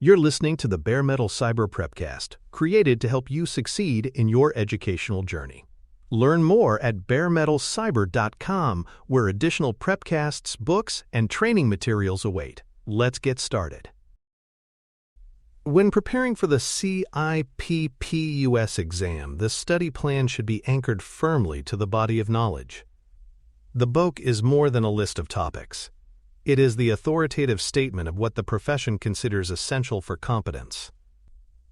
You're listening to the Bare Metal Cyber Prepcast, created to help you succeed in your educational journey. Learn more at baremetalcyber.com, where additional prepcasts, books, and training materials await. Let's get started. When preparing for the CIPP US exam, the study plan should be anchored firmly to the body of knowledge. The book is more than a list of topics. It is the authoritative statement of what the profession considers essential for competence.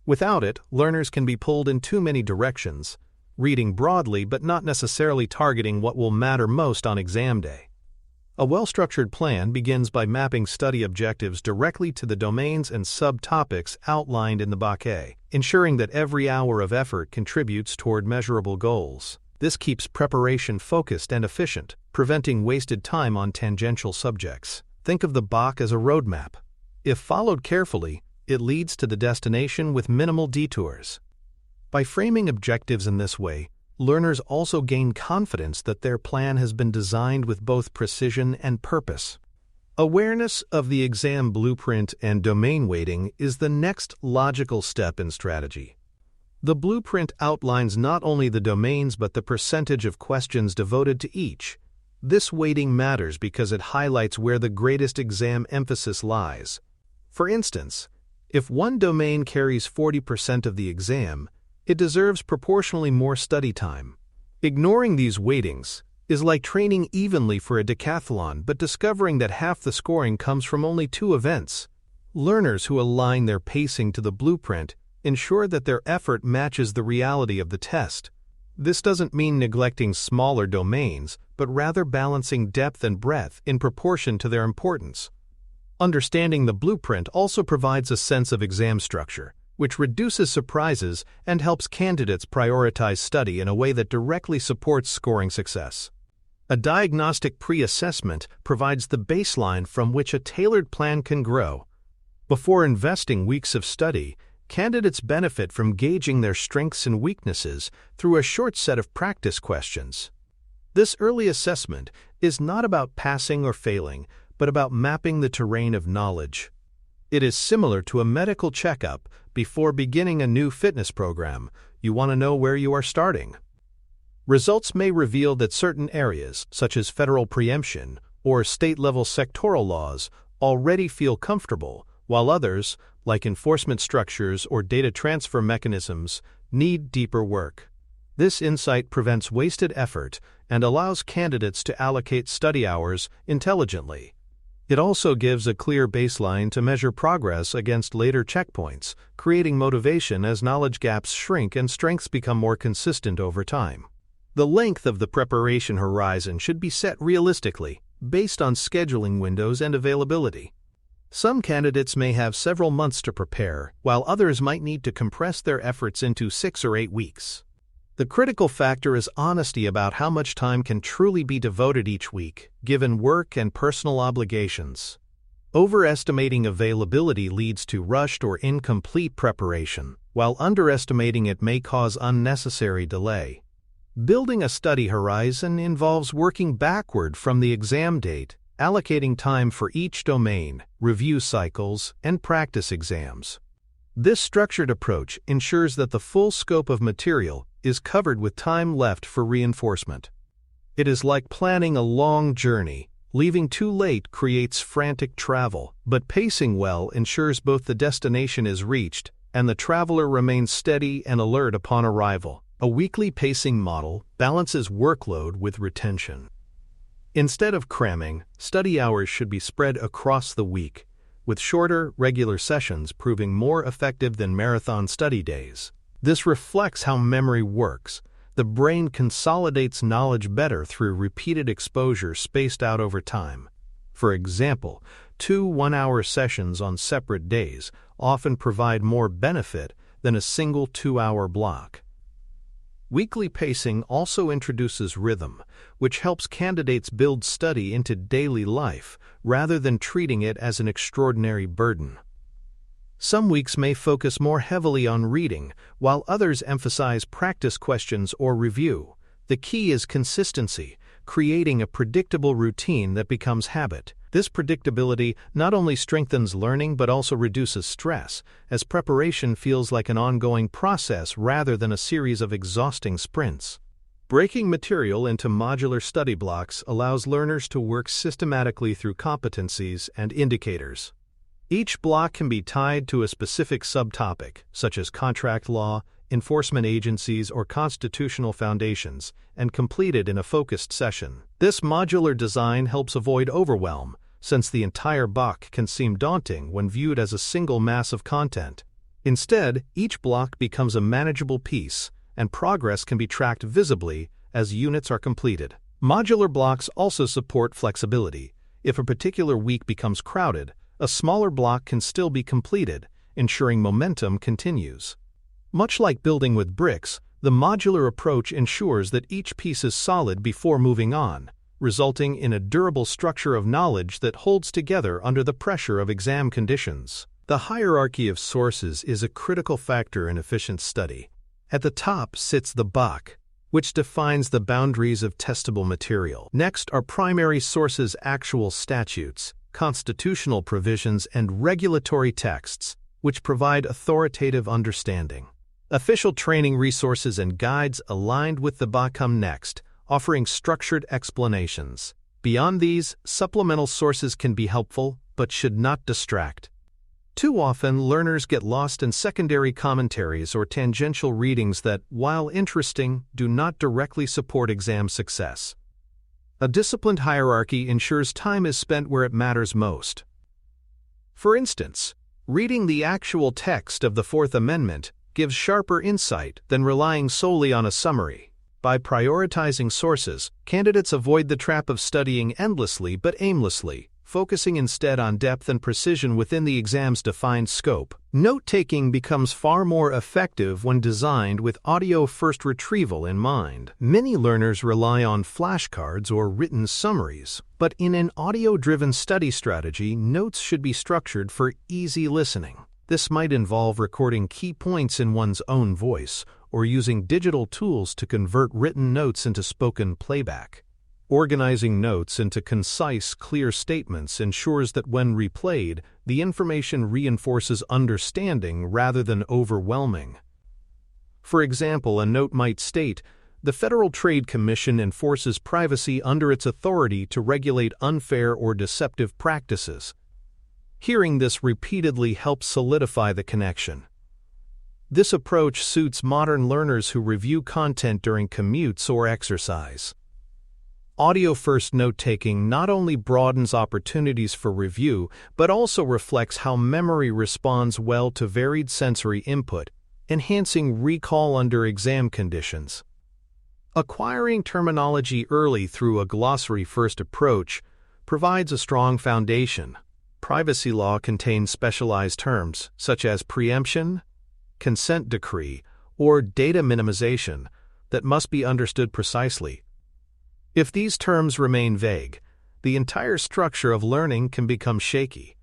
Without it, learners can be pulled in too many directions, reading broadly but not necessarily targeting what will matter most on exam day. A well-structured plan begins by mapping study objectives directly to the domains and subtopics outlined in the bouquet, ensuring that every hour of effort contributes toward measurable goals. This keeps preparation focused and efficient, preventing wasted time on tangential subjects. Think of the BOK as a roadmap. If followed carefully, it leads to the destination with minimal detours. By framing objectives in this way, learners also gain confidence that their plan has been designed with both precision and purpose. Awareness of the exam blueprint and domain weighting is the next logical step in strategy. The blueprint outlines not only the domains but the percentage of questions devoted to each. This weighting matters because it highlights where the greatest exam emphasis lies. For instance, if one domain carries 40% of the exam, it deserves proportionally more study time. Ignoring these weightings is like training evenly for a decathlon but discovering that half the scoring comes from only 2 events. Learners who align their pacing to the blueprint ensure that their effort matches the reality of the test. This doesn't mean neglecting smaller domains, but rather balancing depth and breadth in proportion to their importance. Understanding the blueprint also provides a sense of exam structure, which reduces surprises and helps candidates prioritize study in a way that directly supports scoring success. A diagnostic pre-assessment provides the baseline from which a tailored plan can grow. Before investing weeks of study, candidates benefit from gauging their strengths and weaknesses through a short set of practice questions. This early assessment is not about passing or failing, but about mapping the terrain of knowledge. It is similar to a medical checkup before beginning a new fitness program. You want to know where you are starting. Results may reveal that certain areas, such as federal preemption or state-level sectoral laws, already feel comfortable, while others, like enforcement structures or data transfer mechanisms, need deeper work. This insight prevents wasted effort and allows candidates to allocate study hours intelligently. It also gives a clear baseline to measure progress against later checkpoints, creating motivation as knowledge gaps shrink and strengths become more consistent over time. The length of the preparation horizon should be set realistically, based on scheduling windows and availability. Some candidates may have several months to prepare, while others might need to compress their efforts into 6 or 8 weeks. The critical factor is honesty about how much time can truly be devoted each week, given work and personal obligations. Overestimating availability leads to rushed or incomplete preparation, while underestimating it may cause unnecessary delay. Building a study horizon involves working backward from the exam date, allocating time for each domain, review cycles, and practice exams. This structured approach ensures that the full scope of material is covered with time left for reinforcement. It is like planning a long journey. Leaving too late creates frantic travel, but pacing well ensures both the destination is reached and the traveler remains steady and alert upon arrival. A weekly pacing model balances workload with retention. Instead of cramming, study hours should be spread across the week, with shorter, regular sessions proving more effective than marathon study days. This reflects how memory works. The brain consolidates knowledge better through repeated exposure spaced out over time. For example, 2 one-hour sessions on separate days often provide more benefit than a single 2-hour block. Weekly pacing also introduces rhythm, which helps candidates build study into daily life rather than treating it as an extraordinary burden. Some weeks may focus more heavily on reading, while others emphasize practice questions or review. The key is consistency, creating a predictable routine that becomes habit. This predictability not only strengthens learning but also reduces stress, as preparation feels like an ongoing process rather than a series of exhausting sprints. Breaking material into modular study blocks allows learners to work systematically through competencies and indicators. Each block can be tied to a specific subtopic, such as contract law, enforcement agencies, or constitutional foundations, and completed in a focused session. This modular design helps avoid overwhelm, since the entire block can seem daunting when viewed as a single mass of content. Instead, each block becomes a manageable piece, and progress can be tracked visibly as units are completed. Modular blocks also support flexibility. If a particular week becomes crowded, a smaller block can still be completed, ensuring momentum continues. Much like building with bricks, the modular approach ensures that each piece is solid before moving on, resulting in a durable structure of knowledge that holds together under the pressure of exam conditions. The hierarchy of sources is a critical factor in efficient study. At the top sits the BOK, which defines the boundaries of testable material. Next are primary sources, actual statutes, constitutional provisions, and regulatory texts, which provide authoritative understanding. Official training resources and guides aligned with the BOK come next, offering structured explanations. Beyond these, supplemental sources can be helpful, but should not distract. Too often, learners get lost in secondary commentaries or tangential readings that, while interesting, do not directly support exam success. A disciplined hierarchy ensures time is spent where it matters most. For instance, reading the actual text of the Fourth Amendment gives sharper insight than relying solely on a summary. By prioritizing sources, candidates avoid the trap of studying endlessly but aimlessly, focusing instead on depth and precision within the exam's defined scope. Note-taking becomes far more effective when designed with audio-first retrieval in mind. Many learners rely on flashcards or written summaries, but in an audio-driven study strategy, notes should be structured for easy listening. This might involve recording key points in one's own voice, or using digital tools to convert written notes into spoken playback. Organizing notes into concise, clear statements ensures that when replayed, the information reinforces understanding rather than overwhelming. For example, a note might state, "The Federal Trade Commission enforces privacy under its authority to regulate unfair or deceptive practices." Hearing this repeatedly helps solidify the connection. This approach suits modern learners who review content during commutes or exercise. Audio-first note-taking not only broadens opportunities for review, but also reflects how memory responds well to varied sensory input, enhancing recall under exam conditions. Acquiring terminology early through a glossary-first approach provides a strong foundation. Privacy law contains specialized terms, such as preemption, consent decree, or data minimization, that must be understood precisely. If these terms remain vague, the entire structure of learning can become shaky.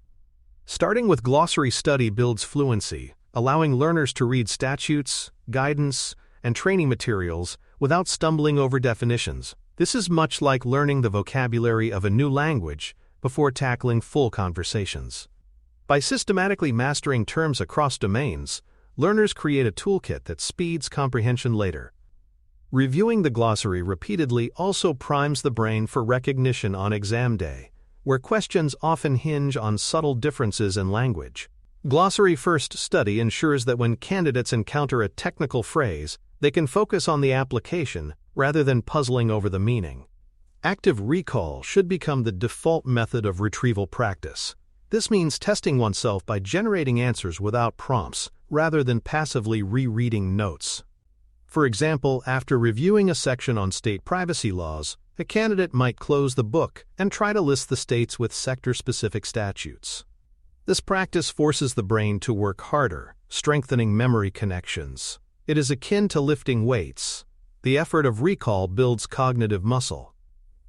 Starting with glossary study builds fluency, allowing learners to read statutes, guidance, and training materials without stumbling over definitions. This is much like learning the vocabulary of a new language before tackling full conversations. By systematically mastering terms across domains, learners create a toolkit that speeds comprehension later. Reviewing the glossary repeatedly also primes the brain for recognition on exam day, where questions often hinge on subtle differences in language. Glossary-first study ensures that when candidates encounter a technical phrase, they can focus on the application rather than puzzling over the meaning. Active recall should become the default method of retrieval practice. This means testing oneself by generating answers without prompts, rather than passively rereading notes. For example, after reviewing a section on state privacy laws, a candidate might close the book and try to list the states with sector-specific statutes. This practice forces the brain to work harder, strengthening memory connections. It is akin to lifting weights. The effort of recall builds cognitive muscle.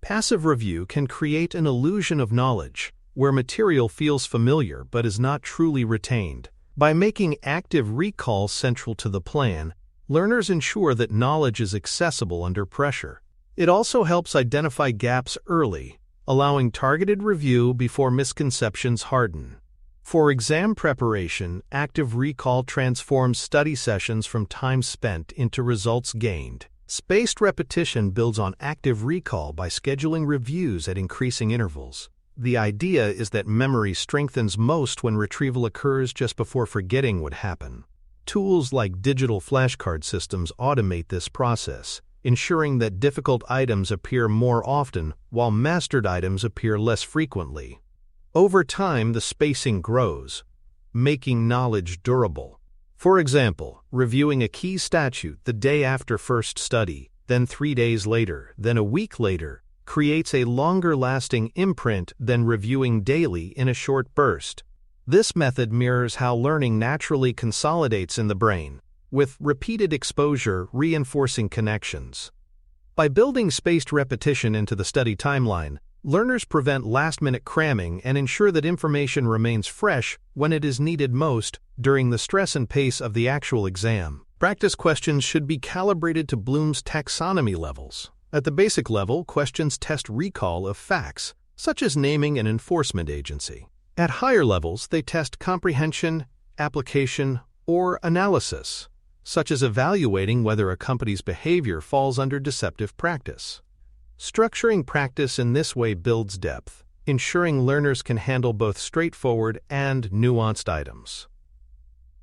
Passive review can create an illusion of knowledge, where material feels familiar but is not truly retained. By making active recall central to the plan, learners ensure that knowledge is accessible under pressure. It also helps identify gaps early, allowing targeted review before misconceptions harden. For exam preparation, active recall transforms study sessions from time spent into results gained. Spaced repetition builds on active recall by scheduling reviews at increasing intervals. The idea is that memory strengthens most when retrieval occurs just before forgetting would happen. Tools like digital flashcard systems automate this process, ensuring that difficult items appear more often while mastered items appear less frequently. Over time, the spacing grows, making knowledge durable. For example, reviewing a key statute the day after first study, then 3 days later, then a week later, creates a longer-lasting imprint than reviewing daily in a short burst. This method mirrors how learning naturally consolidates in the brain, with repeated exposure reinforcing connections. By building spaced repetition into the study timeline, learners prevent last-minute cramming and ensure that information remains fresh when it is needed most during the stress and pace of the actual exam. Practice questions should be calibrated to Bloom's taxonomy levels. At the basic level, questions test recall of facts, such as naming an enforcement agency. At higher levels, they test comprehension, application, or analysis, such as evaluating whether a company's behavior falls under deceptive practice. Structuring practice in this way builds depth, ensuring learners can handle both straightforward and nuanced items.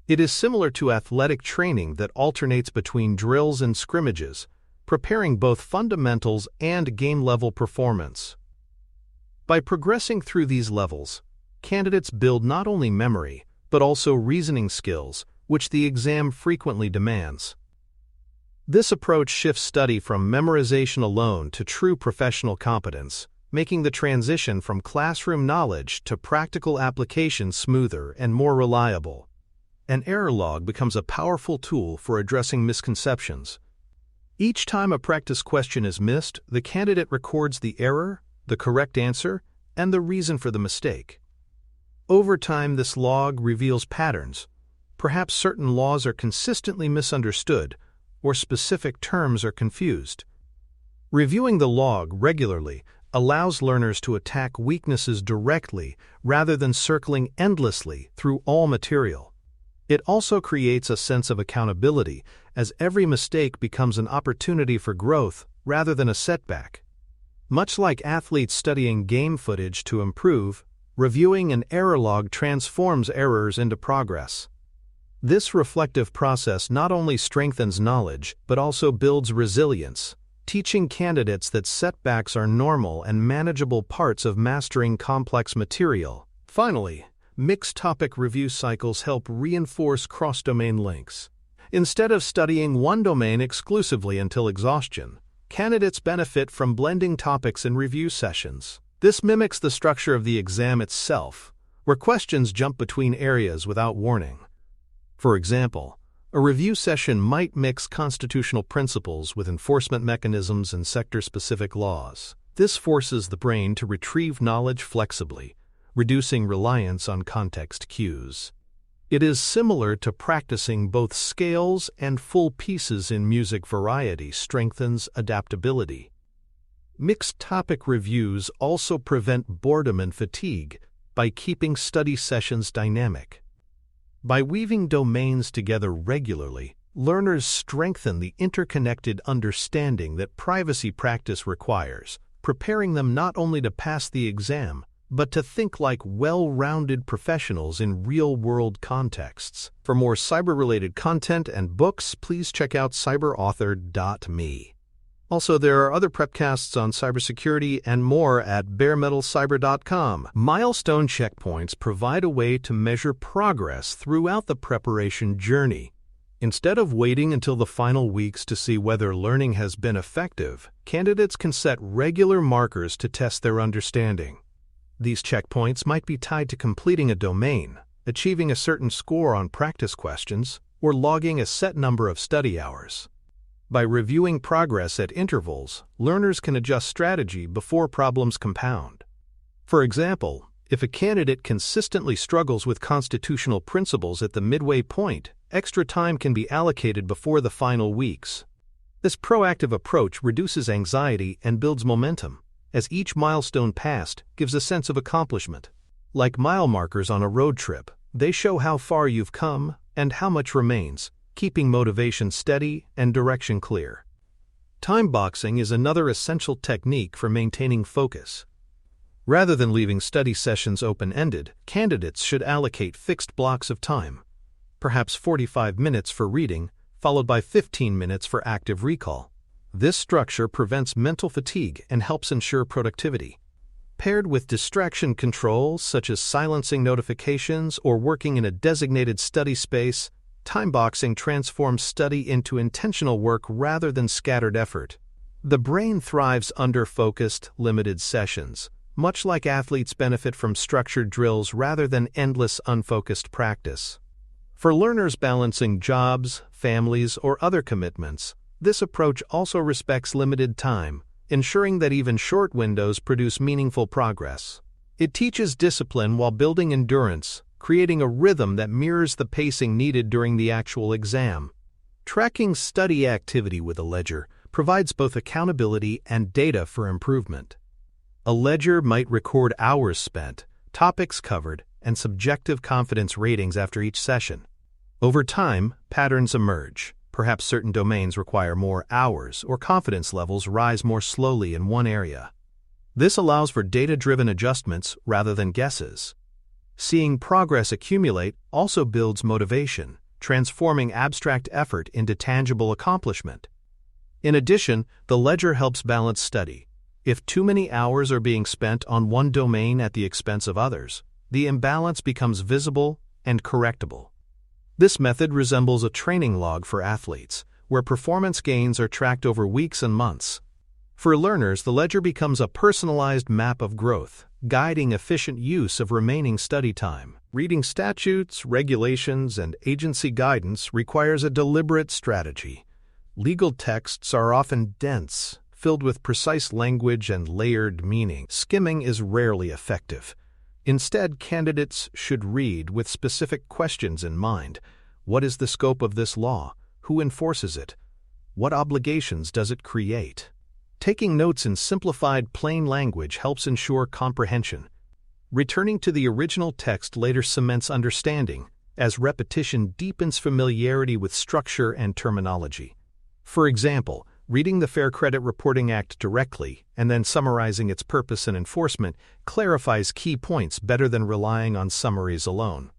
It is similar to athletic training that alternates between drills and scrimmages, preparing both fundamentals and game-level performance. By progressing through these levels, candidates build not only memory, but also reasoning skills, which the exam frequently demands. This approach shifts study from memorization alone to true professional competence, making the transition from classroom knowledge to practical application smoother and more reliable. An error log becomes a powerful tool for addressing misconceptions. Each time a practice question is missed, the candidate records the error, the correct answer, and the reason for the mistake. Over time, this log reveals patterns. Perhaps certain laws are consistently misunderstood, or specific terms are confused. Reviewing the log regularly allows learners to attack weaknesses directly rather than circling endlessly through all material. It also creates a sense of accountability, as every mistake becomes an opportunity for growth rather than a setback. Much like athletes studying game footage to improve, reviewing an error log transforms errors into progress. This reflective process not only strengthens knowledge, but also builds resilience, teaching candidates that setbacks are normal and manageable parts of mastering complex material. Finally, mixed topic review cycles help reinforce cross-domain links. Instead of studying one domain exclusively until exhaustion, candidates benefit from blending topics in review sessions. This mimics the structure of the exam itself, where questions jump between areas without warning. For example, a review session might mix constitutional principles with enforcement mechanisms and sector-specific laws. This forces the brain to retrieve knowledge flexibly, reducing reliance on context cues. It is similar to practicing both scales and full pieces in music. Variety strengthens adaptability. Mixed topic reviews also prevent boredom and fatigue by keeping study sessions dynamic. By weaving domains together regularly, learners strengthen the interconnected understanding that privacy practice requires, preparing them not only to pass the exam, but to think like well-rounded professionals in real-world contexts. For more cyber-related content and books, please check out cyberauthor.me. Also, there are other prepcasts on cybersecurity and more at baremetalcyber.com. Milestone checkpoints provide a way to measure progress throughout the preparation journey. Instead of waiting until the final weeks to see whether learning has been effective, candidates can set regular markers to test their understanding. These checkpoints might be tied to completing a domain, achieving a certain score on practice questions, or logging a set number of study hours. By reviewing progress at intervals, learners can adjust strategy before problems compound. For example, if a candidate consistently struggles with constitutional principles at the midway point, extra time can be allocated before the final weeks. This proactive approach reduces anxiety and builds momentum, as each milestone passed gives a sense of accomplishment. Like mile markers on a road trip, they show how far you've come and how much remains, keeping motivation steady and direction clear. Time boxing is another essential technique for maintaining focus. Rather than leaving study sessions open-ended, candidates should allocate fixed blocks of time, perhaps 45 minutes for reading, followed by 15 minutes for active recall. This structure prevents mental fatigue and helps ensure productivity. Paired with distraction controls such as silencing notifications or working in a designated study space, time boxing transforms study into intentional work rather than scattered effort. The brain thrives under focused, limited sessions, much like athletes benefit from structured drills rather than endless unfocused practice. For learners balancing jobs, families, or other commitments, this approach also respects limited time, ensuring that even short windows produce meaningful progress. It teaches discipline while building endurance, creating a rhythm that mirrors the pacing needed during the actual exam. Tracking study activity with a ledger provides both accountability and data for improvement. A ledger might record hours spent, topics covered, and subjective confidence ratings after each session. Over time, patterns emerge. Perhaps certain domains require more hours or confidence levels rise more slowly in one area. This allows for data-driven adjustments rather than guesses. Seeing progress accumulate also builds motivation, transforming abstract effort into tangible accomplishment. In addition, the ledger helps balance study. If too many hours are being spent on one domain at the expense of others, the imbalance becomes visible and correctable. This method resembles a training log for athletes, where performance gains are tracked over weeks and months. For learners, the ledger becomes a personalized map of growth, guiding efficient use of remaining study time. Reading statutes, regulations, and agency guidance requires a deliberate strategy. Legal texts are often dense, filled with precise language and layered meaning. Skimming is rarely effective. Instead, candidates should read with specific questions in mind. What is the scope of this law? Who enforces it? What obligations does it create? Taking notes in simplified, plain language helps ensure comprehension. Returning to the original text later cements understanding, as repetition deepens familiarity with structure and terminology. For example, reading the Fair Credit Reporting Act directly and then summarizing its purpose and enforcement clarifies key points better than relying on summaries alone.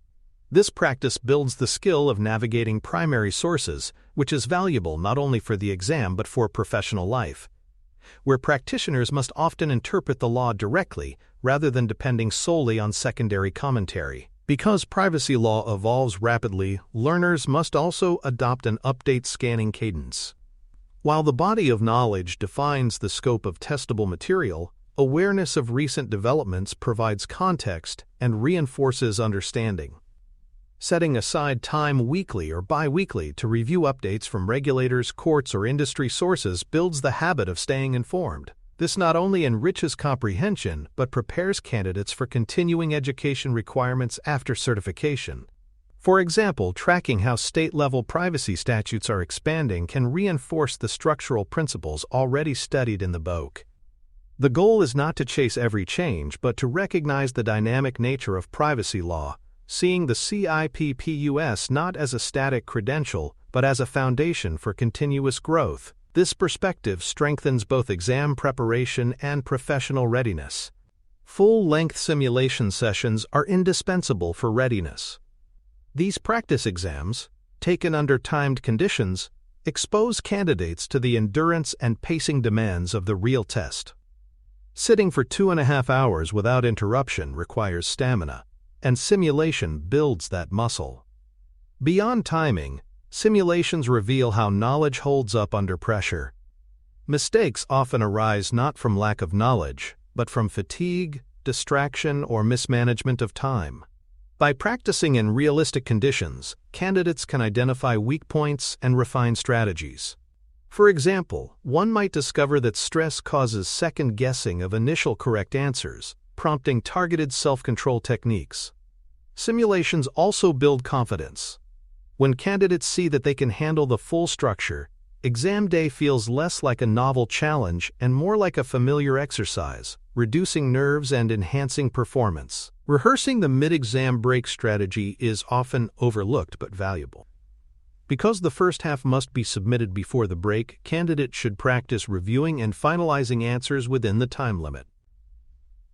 This practice builds the skill of navigating primary sources, which is valuable not only for the exam but for professional life, where practitioners must often interpret the law directly rather than depending solely on secondary commentary. Because privacy law evolves rapidly, learners must also adopt an update scanning cadence. While the body of knowledge defines the scope of testable material, awareness of recent developments provides context and reinforces understanding. Setting aside time weekly or bi-weekly to review updates from regulators, courts, or industry sources builds the habit of staying informed. This not only enriches comprehension, but prepares candidates for continuing education requirements after certification. For example, tracking how state-level privacy statutes are expanding can reinforce the structural principles already studied in the book. The goal is not to chase every change, but to recognize the dynamic nature of privacy law, seeing the CIPP not as a static credential, but as a foundation for continuous growth. This perspective strengthens both exam preparation and professional readiness. Full-length simulation sessions are indispensable for readiness. These practice exams, taken under timed conditions, expose candidates to the endurance and pacing demands of the real test. Sitting for 2.5 hours without interruption requires stamina, and simulation builds that muscle. Beyond timing, simulations reveal how knowledge holds up under pressure. Mistakes often arise not from lack of knowledge, but from fatigue, distraction, or mismanagement of time. By practicing in realistic conditions, candidates can identify weak points and refine strategies. For example, one might discover that stress causes second-guessing of initial correct answers, prompting targeted self-control techniques. Simulations also build confidence. When candidates see that they can handle the full structure, exam day feels less like a novel challenge and more like a familiar exercise, reducing nerves and enhancing performance. Rehearsing the mid-exam break strategy is often overlooked but valuable. Because the first half must be submitted before the break, candidates should practice reviewing and finalizing answers within the time limit.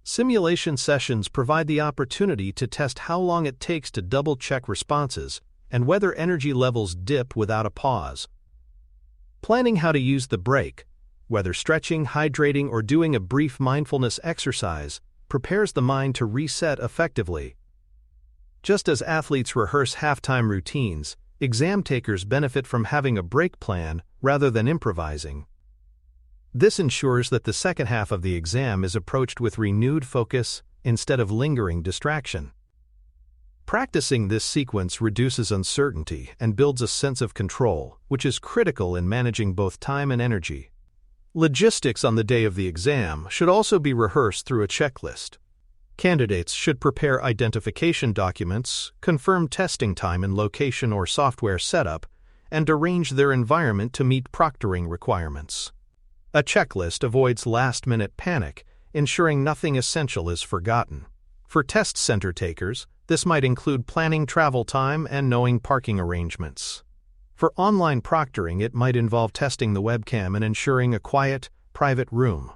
Simulation sessions provide the opportunity to test how long it takes to double-check responses and whether energy levels dip without a pause. Planning how to use the break, whether stretching, hydrating, or doing a brief mindfulness exercise, prepares the mind to reset effectively. Just as athletes rehearse halftime routines, exam takers benefit from having a break plan rather than improvising. This ensures that the second half of the exam is approached with renewed focus instead of lingering distraction. Practicing this sequence reduces uncertainty and builds a sense of control, which is critical in managing both time and energy. Logistics on the day of the exam should also be rehearsed through a checklist. Candidates should prepare identification documents, confirm testing time and location or software setup, and arrange their environment to meet proctoring requirements. A checklist avoids last-minute panic, ensuring nothing essential is forgotten. For test center takers, this might include planning travel time and knowing parking arrangements. For online proctoring, it might involve testing the webcam and ensuring a quiet, private room.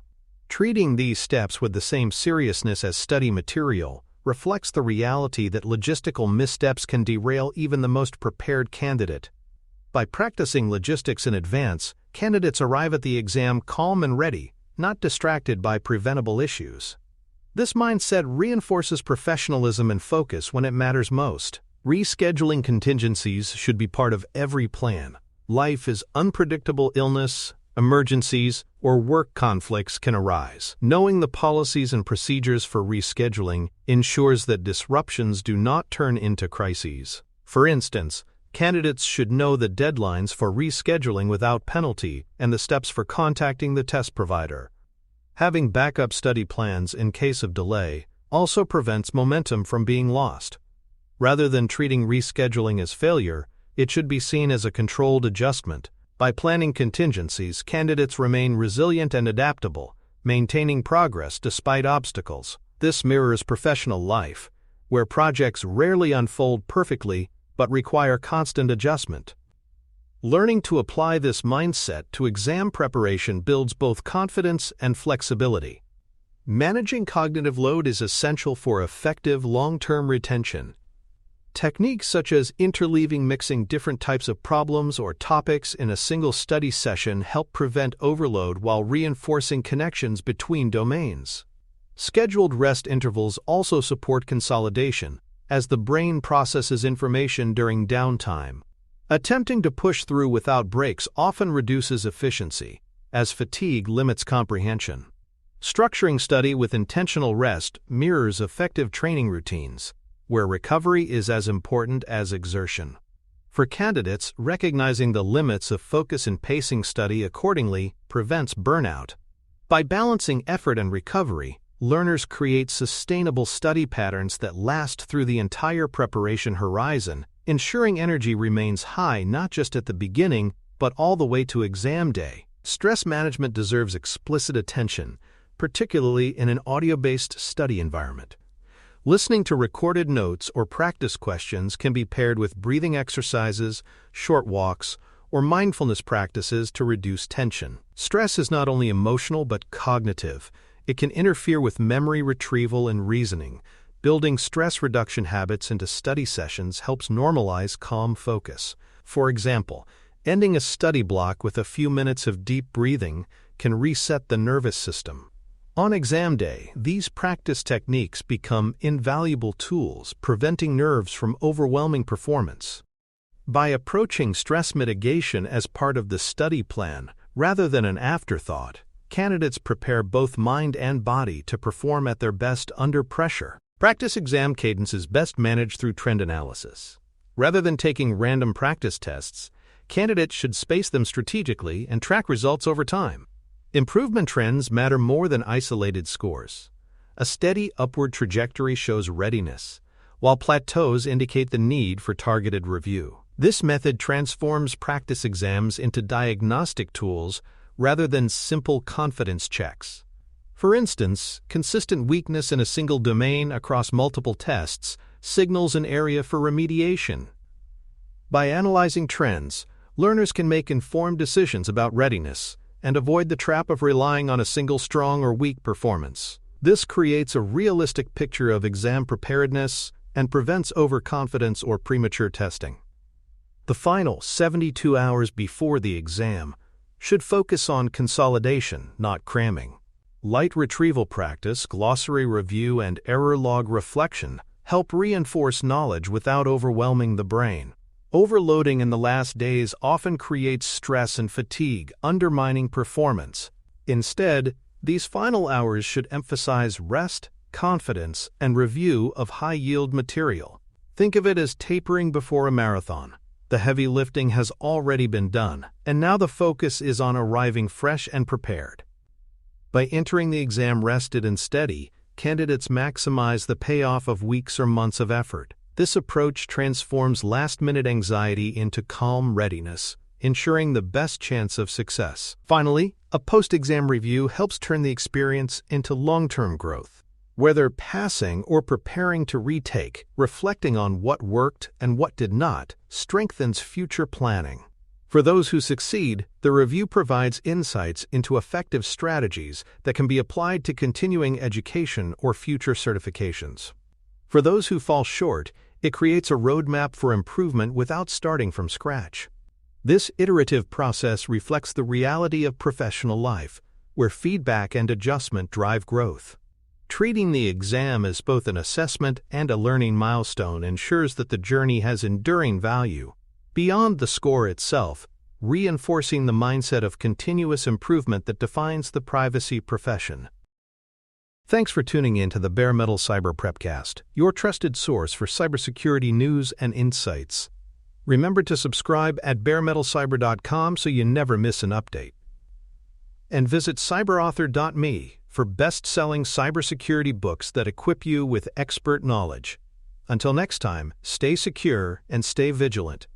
Treating these steps with the same seriousness as study material reflects the reality that logistical missteps can derail even the most prepared candidate. By practicing logistics in advance, candidates arrive at the exam calm and ready, not distracted by preventable issues. This mindset reinforces professionalism and focus when it matters most. Rescheduling contingencies should be part of every plan. Life is unpredictable. Illness, emergencies, or work conflicts can arise. Knowing the policies and procedures for rescheduling ensures that disruptions do not turn into crises. For instance, candidates should know the deadlines for rescheduling without penalty and the steps for contacting the test provider. Having backup study plans in case of delay also prevents momentum from being lost. Rather than treating rescheduling as failure, it should be seen as a controlled adjustment. By planning contingencies, candidates remain resilient and adaptable, maintaining progress despite obstacles. This mirrors professional life, where projects rarely unfold perfectly but require constant adjustment. Learning to apply this mindset to exam preparation builds both confidence and flexibility. Managing cognitive load is essential for effective long-term retention. Techniques such as interleaving, mixing different types of problems or topics in a single study session help prevent overload while reinforcing connections between domains. Scheduled rest intervals also support consolidation, as the brain processes information during downtime. Attempting to push through without breaks often reduces efficiency, as fatigue limits comprehension. Structuring study with intentional rest mirrors effective training routines, where recovery is as important as exertion. For candidates, recognizing the limits of focus and pacing study accordingly prevents burnout. By balancing effort and recovery, learners create sustainable study patterns that last through the entire preparation horizon, ensuring energy remains high not just at the beginning, but all the way to exam day. Stress management deserves explicit attention, particularly in an audio-based study environment. Listening to recorded notes or practice questions can be paired with breathing exercises, short walks, or mindfulness practices to reduce tension. Stress is not only emotional but cognitive. It can interfere with memory retrieval and reasoning. Building stress reduction habits into study sessions helps normalize calm focus. For example, ending a study block with a few minutes of deep breathing can reset the nervous system. On exam day, these practice techniques become invaluable tools, preventing nerves from overwhelming performance. By approaching stress mitigation as part of the study plan, rather than an afterthought, candidates prepare both mind and body to perform at their best under pressure. Practice exam cadence is best managed through trend analysis. Rather than taking random practice tests, candidates should space them strategically and track results over time. Improvement trends matter more than isolated scores. A steady upward trajectory shows readiness, while plateaus indicate the need for targeted review. This method transforms practice exams into diagnostic tools rather than simple confidence checks. For instance, consistent weakness in a single domain across multiple tests signals an area for remediation. By analyzing trends, learners can make informed decisions about readiness and avoid the trap of relying on a single strong or weak performance. This creates a realistic picture of exam preparedness and prevents overconfidence or premature testing. The final 72 hours before the exam should focus on consolidation, not cramming. Light retrieval practice, glossary review, and error log reflection help reinforce knowledge without overwhelming the brain. Overloading in the last days often creates stress and fatigue, undermining performance. Instead, these final hours should emphasize rest, confidence, and review of high-yield material. Think of it as tapering before a marathon. The heavy lifting has already been done, and now the focus is on arriving fresh and prepared. By entering the exam rested and steady, candidates maximize the payoff of weeks or months of effort. This approach transforms last-minute anxiety into calm readiness, ensuring the best chance of success. Finally, a post-exam review helps turn the experience into long-term growth. Whether passing or preparing to retake, reflecting on what worked and what did not strengthens future planning. For those who succeed, the review provides insights into effective strategies that can be applied to continuing education or future certifications. For those who fall short, it creates a roadmap for improvement without starting from scratch. This iterative process reflects the reality of professional life, where feedback and adjustment drive growth. Treating the exam as both an assessment and a learning milestone ensures that the journey has enduring value, beyond the score itself, reinforcing the mindset of continuous improvement that defines the privacy profession. Thanks for tuning in to the Bare Metal Cyber Prepcast, your trusted source for cybersecurity news and insights. Remember to subscribe at baremetalcyber.com so you never miss an update. And visit cyberauthor.me for best-selling cybersecurity books that equip you with expert knowledge. Until next time, stay secure and stay vigilant.